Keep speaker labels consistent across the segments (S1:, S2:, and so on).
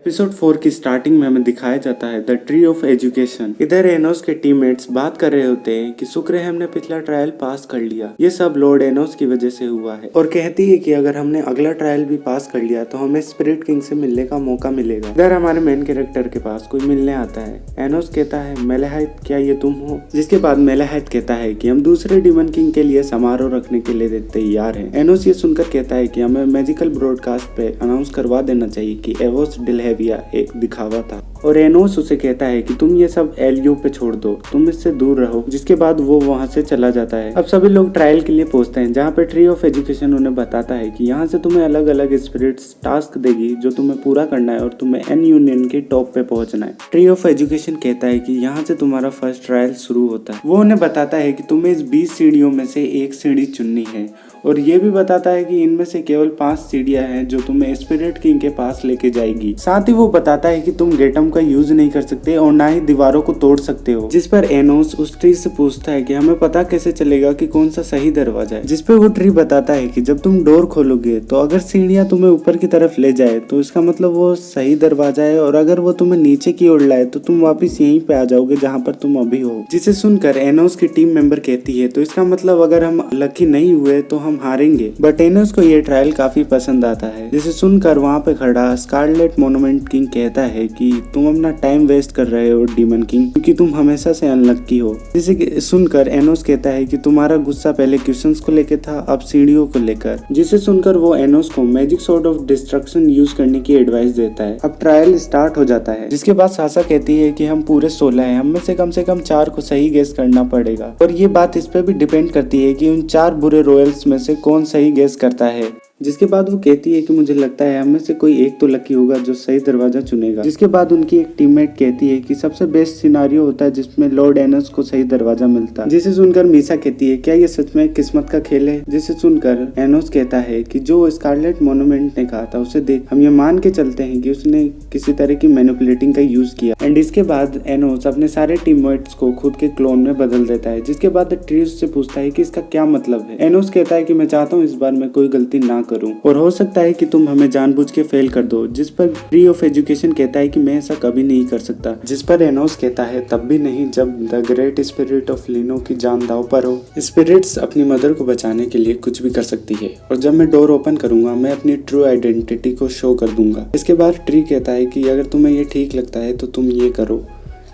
S1: Episode 4 की starting में हमें दिखाया जाता है द ट्री ऑफ एजुकेशन। इधर एनोस के टीममेट्स बात कर रहे होते हैं कि शुक्र है हमने पिछला ट्रायल पास कर लिया, ये सब लॉर्ड एनोस की वजह से हुआ है। और कहती है कि अगर हमने अगला ट्रायल भी पास कर लिया तो हमें स्पिरिट किंग से मिलने का मौका मिलेगा। इधर हमारे मेन कैरेक्टर के पास कोई मिलने आता है। एनोस कहता है मेलाहाइट क्या ये तुम हो? जिसके बाद मेलाहाइट कहता है कि हम दूसरे डीमन किंग के लिए समारोह रखने के लिए तैयार हैं। एनोस ये सुनकर कहता है कि हमें मैजिकल ब्रॉडकास्ट पे अनाउंस करवा देना चाहिए कि एवोस डिलहेविया एक दिखावा था। और एनोस उसे कहता है कि तुम ये सब एलियो पे छोड़ दो, तुम इससे दूर रहो। जिसके बाद वो वहाँ से चला जाता है। अब सभी लोग ट्रायल के लिए पहुंचते हैं, जहाँ पे ट्री ऑफ एजुकेशन उन्हें बताता है कि यहाँ से तुम्हें अलग अलग स्पिरिट्स टास्क देगी जो तुम्हें पूरा करना है और तुम्हें एन यूनियन के टॉप पे पहुंचना है। ट्री ऑफ एजुकेशन कहता है कि यहाँ से तुम्हारा फर्स्ट ट्रायल शुरू होता है। वो उन्हें बताता है कि तुम्हें इस 20 सीढ़ियों में से एक सीढ़ी चुननी है और ये भी बताता है कि इनमें से केवल 5 सीढ़ियां हैं जो तुम्हें स्पिरिट किंग के पास लेके जाएगी। साथ ही वो बताता है कि तुम गेटम का यूज नहीं कर सकते और ना ही दीवारों को तोड़ सकते हो। जिस पर एनोस उस ट्री से पूछता है कि हमें पता कैसे चलेगा कि कौन सा सही दरवाजा है। जिस पे वो ट्री बताता है कि जब तुम डोर खोलोगे तो अगर सीढ़ियां तुम्हें ऊपर की तरफ ले जाए तो इसका मतलब वो सही दरवाजा है, और अगर वो तुम्हें नीचे की ओर लाए तो तुम वापिस यहीं पे आ जाओगे जहाँ पर तुम अभी हो। जिसे सुनकर एनोस की टीम मेंबर कहती है तो इसका मतलब अगर हम लकी नहीं हुए तो हम हारेंगे। बट एनोस को ये ट्रायल काफी पसंद आता है। जिसे सुनकर वहाँ पे खड़ा स्कारलेट मोनूमेंट किंग कहता है कि तुम अपना टाइम वेस्ट कर रहे हो डीमन किंग, क्योंकि तुम हमेशा से अनलकी हो। जिसे सुनकर एनोस कहता है कि तुम्हारा गुस्सा पहले क्वेश्चंस को लेकर था, अब सीढ़ियों को लेकर। जिसे सुनकर वो एनोस को magic sword of destruction use करने की एडवाइस देता है। अब ट्रायल स्टार्ट हो जाता है, जिसके बाद सासा कहती है कि हम पूरे 16 हैं, हम में से कम 4 को सही गेस करना पड़ेगा। और ये बात इस पे भी डिपेंड करती है कि उन 4 बुरे रॉयल्स में से कौन सही गेस करता है। जिसके बाद वो कहती है कि मुझे लगता है हमें से कोई एक तो लकी होगा जो सही दरवाजा चुनेगा। जिसके बाद उनकी एक टीममेट कहती है कि सबसे बेस्ट सिनारियो होता है जिसमें लॉर्ड एनोस को सही दरवाजा मिलता है। जिसे सुनकर मीसा कहती है क्या ये सच में किस्मत का खेल है? जिसे सुनकर एनोस कहता है कि जो स्कारलेट मोनूमेंट ने कहा था उसे देख हम ये मान के चलते हैं कि उसने किसी तरह की मैनिपुलेटिंग का यूज किया। एंड इसके बाद एनोस अपने सारे टीममेट्स को खुद के क्लोन में बदल देता है। जिसके बाद ट्री से पूछता है कि इसका क्या मतलब है। एनोस कहता है कि मैं चाहता हूँ इस बार मैं कोई गलती ना करूं और हो सकता है कि तुम हमें जानबूझ के फेल कर दो। जिस पर ट्री ऑफ एजुकेशन कहता है कि मैं ऐसा कभी नहीं कर सकता। जिस पर एनोस कहता है तब भी नहीं जब द ग्रेट स्पिरिट ऑफ लीनो की जान दांव पर हो। स्पिरिट्स अपनी मदर को बचाने के लिए कुछ भी कर सकती है और जब मैं डोर ओपन करूंगा मैं अपनी ट्रू आइडेंटिटी को शो कर दूंगा। इसके बाद ट्री कहता है कि अगर तुम्हें ये ठीक लगता है तो तुम ये करो।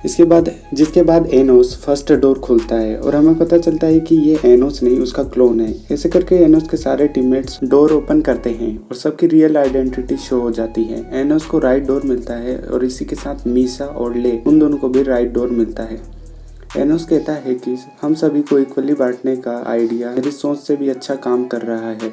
S1: जिसके बाद एनोस फर्स्ट डोर खोलता है और हमें पता चलता है कि ये एनोस नहीं उसका क्लोन है। ऐसे करके एनोस के सारे टीममेट्स डोर ओपन करते हैं और सबकी रियल आइडेंटिटी शो हो जाती है। एनोस को राइट डोर मिलता है और इसी के साथ मीसा और ले उन दोनों को भी राइट डोर मिलता है। एनोस कहता है कि हम सभी को इक्वली बांटने का आइडिया मेरी सोच से भी अच्छा काम कर रहा है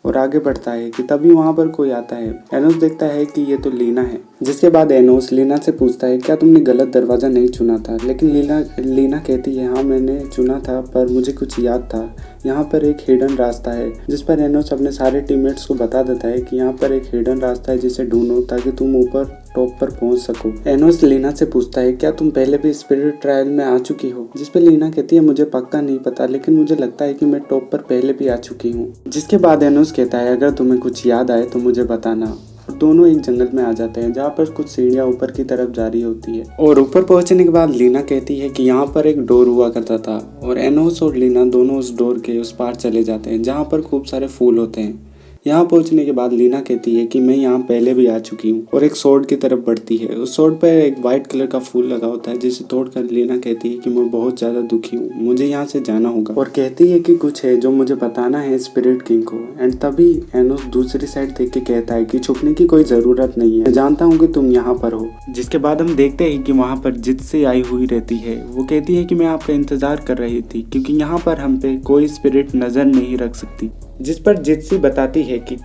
S1: और आगे बढ़ता है कि तभी वहाँ पर कोई आता है। एनोस देखता है कि ये तो लीना है। जिसके बाद एनोस लीना से पूछता है क्या तुमने गलत दरवाजा नहीं चुना था? लेकिन लीना कहती है हाँ मैंने चुना था पर मुझे कुछ याद था, यहाँ पर एक हिडन रास्ता है। जिस पर एनोस अपने सारे टीममेट्स को बता देता है कि यहाँ पर एक हिडन रास्ता है जिसे ढूंढो ताकि तुम ऊपर टॉप पर पहुंच सको। एनोस लीना से पूछता है क्या तुम पहले भी स्पिरिट ट्रायल में आ चुकी हो? जिस पे लीना कहती है मुझे पक्का नहीं पता लेकिन मुझे लगता है कि मैं टॉप पर पहले भी आ चुकी हूँ। जिसके बाद एनोस कहता है अगर तुम्हें कुछ याद आए तो मुझे बताना। और दोनों एक जंगल में आ जाते हैं जहाँ पर कुछ सीढ़ियाँ ऊपर की तरफ जारी होती है और ऊपर पहुंचने के बाद लीना कहती है कि यहाँ पर एक डोर हुआ करता था और एनोस और लीना दोनों उस डोर के उस पार चले जाते हैं जहाँ पर खूब सारे फूल होते हैं। यहाँ पहुंचने के बाद लीना कहती है कि मैं यहाँ पहले भी आ चुकी हूँ और एक सोर्ड की तरफ बढ़ती है। उस सोर्ड पर एक व्हाइट कलर का फूल लगा होता है जिसे तोड़कर लीना कहती है कि मैं बहुत ज्यादा दुखी हूँ, मुझे यहाँ से जाना होगा और कहती है कि कुछ है जो मुझे बताना है स्पिरिट किंग को। एंड तभी एनोस दूसरी साइड देख के कहता है कि छुपने की कोई जरूरत नहीं है, मैं जानता हूँ कि तुम यहाँ पर हो। जिसके बाद हम देखते हैं कि वहाँ पर जित्सी आई हुई रहती है। वो कहती है कि मैं आपका इंतजार कर रही थी क्योंकि यहाँ पर हम पे कोई स्पिरिट नजर नहीं रख सकती। जिस पर जित्सी बताती है कि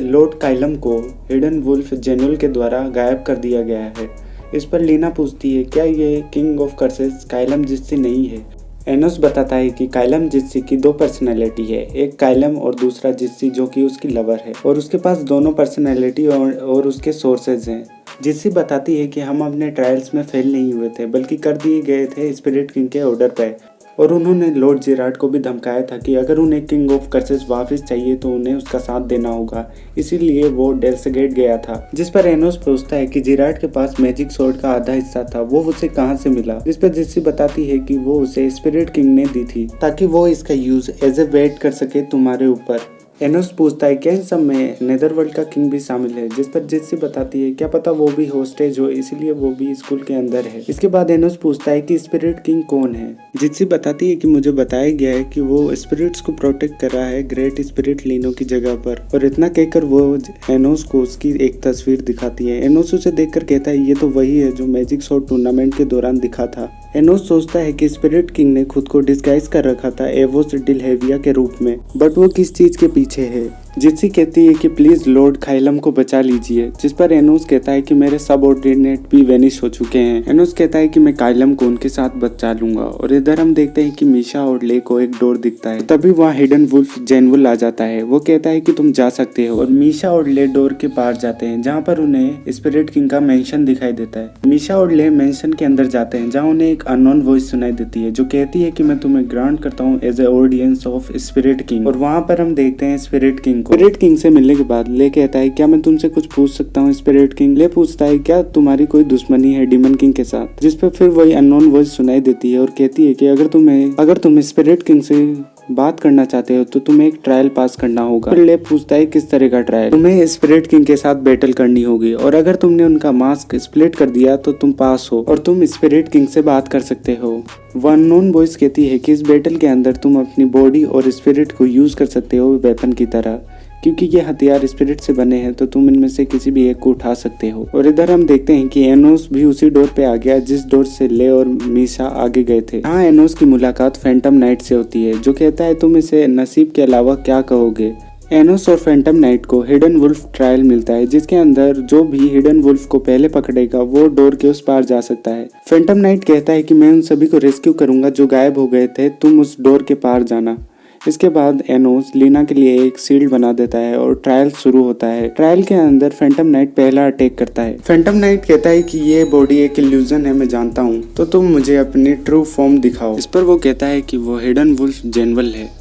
S1: लॉर्ड काइलम को हिडन वुल्फ जेनुल के द्वारा गायब कर दिया गया है। इस पर लीना पूछती है क्या ये किंग ऑफ कर्सेस काइलम जित्सी नहीं है? एनोस बताता है कि काइलम जित्सी की 2 पर्सनैलिटी है, एक काइलम और दूसरा जित्सी जो कि उसकी लवर है और उसके पास दोनों पर्सनैलिटी और उसके सोर्सेज हैं। जित्सी बताती है कि हम अपने ट्रायल्स में फेल नहीं हुए थे बल्कि कर दिए गए थे स्पिरिट किंग के ऑर्डर पे। और उन्होंने लॉर्ड जेरार्ड को भी धमकाया था कि अगर उन्हें किंग ऑफ कर्सेस वापस चाहिए तो उन्हें उसका साथ देना होगा। इसीलिए वो डेल्सगेट गया था, जिस पर एनोस पूछता है कि जेरार्ड के पास मैजिक स्वॉर्ड का आधा हिस्सा था, वो उसे कहां से मिला। जिस पर जिस्सी बताती है कि वो उसे स्पिरिट किंग ने दी थी ताकि वो इसका यूज एज ए वेट कर सके तुम्हारे ऊपर। एनोस पूछता है क्या इन सब में नेदरवर्ल्ड का किंग भी शामिल है, जिस पर जिस्सी बताती है क्या पता वो भी होस्टेज हो, इसीलिए वो भी स्कूल के अंदर है। इसके बाद एनोस पूछता है कि स्पिरिट किंग कौन है। जिस्सी बताती है कि मुझे बताया गया है कि वो स्पिरिट्स को प्रोटेक्ट कर रहा है ग्रेट स्पिरिट लीनो की जगह पर। और इतना कहकर वो एनोस को उसकी एक तस्वीर दिखाती है। एनोस उसे देखकर कहता है ये तो वही है जो मैजिक स्वॉर्ड टूर्नामेंट के दौरान दिखा था। एनोस सोचता है कि स्पिरिट किंग ने खुद को डिस्गाइज कर रखा था एवोस डिलहेविया के रूप में, बट वो किस चीज के पीछे है। जिस्सी कहती है कि प्लीज लॉर्ड खाइलम को बचा लीजिए, जिस पर एनोस कहता है कि मेरे सबऑर्डिनेट भी वेनिश हो चुके हैं। एनोस कहता है कि मैं काइलम को उनके साथ बचा लूंगा। और इधर हम देखते हैं कि मीशा और ले को एक डोर दिखता है, तभी वहाँ हिडन वुल्फ जेनवुल आ जाता है। वो कहता है कि तुम जा सकते हो और मीशा और ले डोर के पार जाते हैं, जहाँ पर उन्हें स्पिरिट किंग का मेंशन दिखाई देता है। मीशा और ले मेंशन के अंदर जाते हैं, जहाँ उन्हें एक अननोन वॉइस सुनाई देती है जो कहती है कि मैं तुम्हें ग्रांट करता हूँ as a audience of spirit king. और वहाँ पर हम देखते हैं स्पिरिट किंग को। स्पिरिट किंग से मिलने के बाद ले कहता है क्या मैं तुमसे कुछ पूछ सकता हूँ स्पिरिट किंग। ले पूछता है क्या तुम्हारी कोई दुश्मनी है डीमन किंग के साथ, जिस पे फिर वही अननोन वॉइस सुनाई देती है और कहती है कि अगर तुम स्पिरिट किंग से बात करना चाहते हो तो तुम्हें एक ट्रायल पास करना होगा। फिर ले पूछता है किस तरह का ट्रायल। तुम्हें स्पिरिट किंग के साथ बैटल करनी होगी और अगर तुमने उनका मास्क स्प्लिट कर दिया तो तुम पास हो और तुम स्पिरिट किंग से बात कर सकते हो। वो अननोन वॉइस कहती है कि इस बैटल के अंदर तुम अपनी बॉडी और स्पिरिट को यूज कर सकते हो वेपन की तरह, क्योंकि ये हथियार स्पिरिट से बने हैं तो तुम इनमें से किसी भी एक को उठा सकते हो। और इधर हम देखते हैं कि एनोस भी उसी डोर पे आ गया जिस डोर से ले और मीशा आगे गए थे। हाँ, एनोस की मुलाकात फैंटम नाइट से होती है जो कहता है तुम इसे नसीब के अलावा क्या कहोगे। एनोस और फैंटम नाइट को हिडन वुल्फ ट्रायल मिलता है, जिसके अंदर जो भी हिडन वुल्फ को पहले पकड़ेगा वो डोर के उस पार जा सकता है। फैंटम नाइट कहता है कि मैं उन सभी को रेस्क्यू करूंगा जो गायब हो गए थे, तुम उस डोर के पार जाना। इसके बाद एनोस लीना के लिए एक शील्ड बना देता है और ट्रायल शुरू होता है। ट्रायल के अंदर फैंटम नाइट पहला अटैक करता है। फैंटम नाइट कहता है कि ये बॉडी एक इल्यूजन है, मैं जानता हूँ, तो तुम मुझे अपनी ट्रू फॉर्म दिखाओ। इस पर वो कहता है कि वो हिडन वुल्फ जेनवल है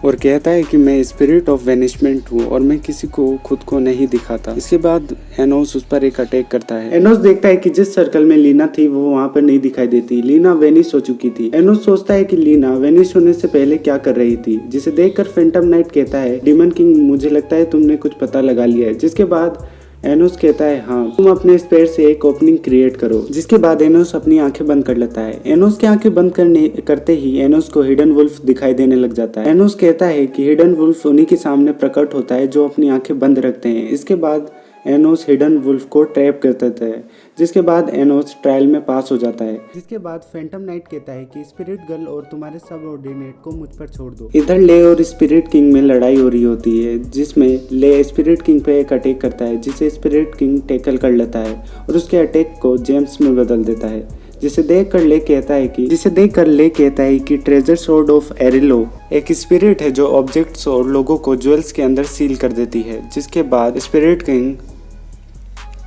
S1: और कहता है कि मैं स्पिरिट ऑफ वेनिशमेंट हूँ और मैं किसी को खुद को नहीं दिखाता। इसके बाद एनोस उस पर एक अटैक करता है। एनोस देखता है कि जिस सर्कल में लीना थी वो वहाँ पर नहीं दिखाई देती, लीना वेनिश हो चुकी थी। एनोस सोचता है कि लीना वेनिश होने से पहले क्या कर रही थी, जिसे देखकर फैंटम नाइट कहता है डीमन किंग मुझे लगता है तुमने कुछ पता लगा लिया है। जिसके बाद एनोस कहता है हाँ, तुम अपने स्पेयर से एक ओपनिंग क्रिएट करो। जिसके बाद एनोस अपनी आंखें बंद कर लेता है। एनोस की आंखें बंद करते ही एनोस को हिडन वुल्फ दिखाई देने लग जाता है। एनोस कहता है कि हिडन वुल्फ उन्हीं के सामने प्रकट होता है जो अपनी आंखें बंद रखते हैं। इसके बाद एनोस हिडन वुल्फ को ट्रैप कर देता है, जिसके बाद एनोस ट्रायल में पास हो जाता है। जिसके बाद फैंटम नाइट कहता है कि स्पिरिट गर्ल और तुम्हारे सबऑर्डिनेट को मुझ पर छोड़ दो। इधर ले और स्पिरिट किंग में लड़ाई हो रही होती है, जिसमें ले स्पिरिट किंग पे एक अटैक करता है जिसे स्पिरिट किंग टैकल कर लेता है और उसके अटैक को जेम्स में बदल देता है। जिसे देखकर ले कहता है कि ट्रेजर स्वॉर्ड ऑफ एरिलो एक स्पिरिट है जो ऑब्जेक्ट्स और लोगों को ज्वेल्स के अंदर सील कर देती है। जिसके बाद स्पिरिट किंग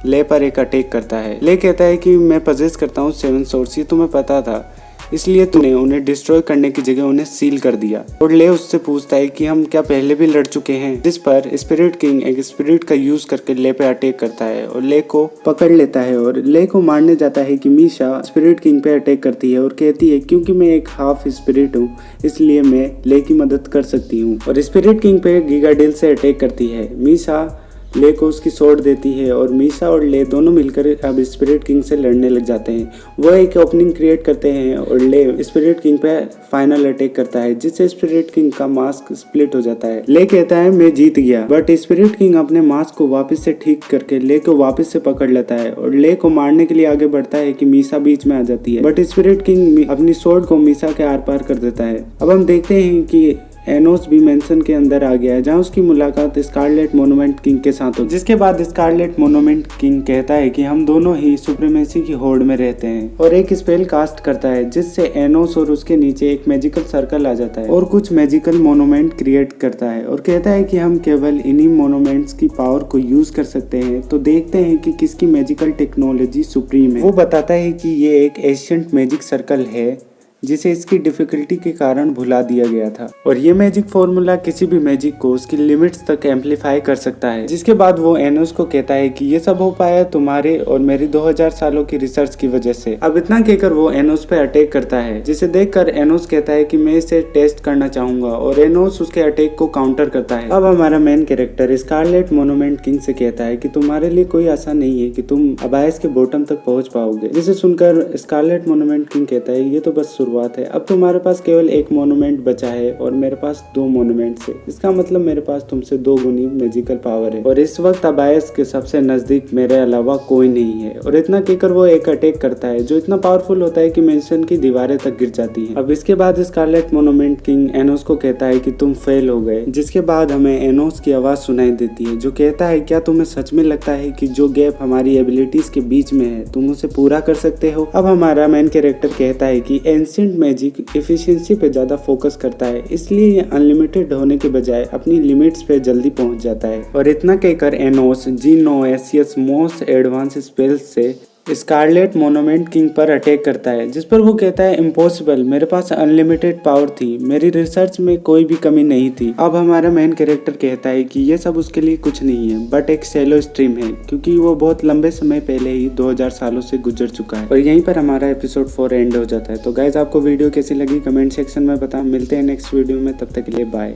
S1: ले पर एक अटैक करता है। ले कहता है कि मैं पजेस करता हूँ 7 स्वॉर्ड्स, ये तुम्हें पता था, इसलिए तूने उन्हें डिस्ट्रॉय करने की जगह उन्हें सील कर दिया। और ले उससे पूछता है कि हम क्या पहले भी लड़ चुके हैं, जिस पर स्पिरिट किंग एक स्पिरिट का यूज करके ले पे अटैक करता है और ले को पकड़ लेता है और ले को मारने जाता है कि मीशा स्पिरिट किंग पे अटैक करती है और कहती है क्योंकि मैं एक हाफ स्पिरिट हूँ इसलिए मैं ले की मदद कर सकती हूँ। और स्पिरिट किंग पे गिगाडेल से अटैक करती है। मीशा ले को उसकी स्वॉर्ड देती है और मीशा और ले दोनों मिलकर अब स्पिरिट किंग से लड़ने लग जाते हैं। वो एक ओपनिंग क्रिएट करते हैं और ले स्पिरिट किंग पे फाइनल अटैक करता है, जिससे स्पिरिट किंग का मास्क स्प्लिट हो जाता है। ले कहता है मैं जीत गया, बट स्पिरिट किंग अपने मास्क को वापस से ठीक करके ले को वापस से पकड़ लेता है और ले को मारने के लिए आगे बढ़ता है कि मीशा बीच में आ जाती है, बट स्पिरिट किंग अपनी स्वॉर्ड को मीशा के आर पार कर देता है। अब हम देखते हैं कि एनोस भी मेंशन के अंदर आ गया है, जहाँ उसकी मुलाकात स्कारलेट मोनूमेंट किंग के साथ हो। जिसके बाद स्कारलेट मोनूमेंट किंग कहता है कि हम दोनों ही सुप्रीमेसी की होड़ में रहते हैं और एक स्पेल कास्ट करता है, जिससे एनोस और उसके नीचे एक मैजिकल सर्कल आ जाता है और कुछ मैजिकल मोनूमेंट क्रिएट करता है और कहता है कि हम केवल इन्हीं मोनूमेंट्स की पावर को यूज कर सकते हैं, तो देखते हैं कि किसकी मैजिकल टेक्नोलॉजी सुप्रीम है। वो बताता है कि ये एक एशियंट मैजिक सर्कल है जिसे इसकी डिफिकल्टी के कारण भुला दिया गया था। और ये मैजिक फॉर्मूला किसी भी मैजिक को उसकी लिमिट्स तक एम्पलीफाई कर सकता है। जिसके बाद वो एनोस को कहता है कि ये सब हो पाया तुम्हारे और मेरी 2000 सालों की रिसर्च की वजह से। अब इतना कहकर वो एनोस पे अटैक करता है, जिसे देखकर एनोस कहता है कि मैं इसे टेस्ट करना चाहूंगा और एनोस उसके अटैक को काउंटर करता है। अब हमारा main character Scarlet monument king से कहता है कि तुम्हारे लिए कोई आशा नहीं है कि तुम अबायस के बॉटम तक पहुंच पाओगे। जिसे सुनकर स्कारलेट मोनूमेंट किंग कहता है ये तो बस शुरुआत है, अब तुम्हारे पास केवल एक मोनूमेंट बचा है और मेरे पास 2 मोनूमेंट्स है। इसका मतलब मेरे पास तुमसे 2 गुनी मैजिकल पावर है और इस वक्त अबायस के सबसे नजदीक मेरे अलावा कोई नहीं है। और इतना कहकर वो एक अटैक करता है जो इतना पावरफुल होता है कि मेंशन की दीवारें तक गिर जाती हैं। अब इसके बाद स्कारलेट मोनूमेंट किंग एनोस को कहता है कि तुम फेल हो गए। जिसके बाद हमें एनोस की आवाज सुनाई देती है जो कहता है क्या तुम्हें सच में लगता है कि जो गैप हमारी एबिलिटीज के बीच में है तुम उसे पूरा कर सकते हो। अब हमारा मेन कैरेक्टर कहता है कि एंशिएंट मैजिक एफिशिएंसी पे ज्यादा फोकस करता है, इसलिए ये अनलिमिटेड होने के बजाय अपनी लिमिट्स पे जल्दी पहुंच जाता है। और इतना कहकर एनोस जीनोएसियस मोस्ट एडवांस स्पेल से स्कारलेट मोनूमेंट किंग पर अटैक करता है, जिस पर वो कहता है इम्पॉसिबल, मेरे पास अनलिमिटेड पावर थी, मेरी रिसर्च में कोई भी कमी नहीं थी। अब हमारा मेन कैरेक्टर कहता है कि ये सब उसके लिए कुछ नहीं है बट एक शैलो स्ट्रीम है, क्योंकि वो बहुत लंबे समय पहले ही 2000 सालों से गुजर चुका है। और यहीं पर हमारा एपिसोड 4 एंड हो जाता है। तो गाइज आपको वीडियो कैसी लगी कमेंट सेक्शन में बता। मिलते हैं नेक्स्ट वीडियो में, तब तक के लिए बाय।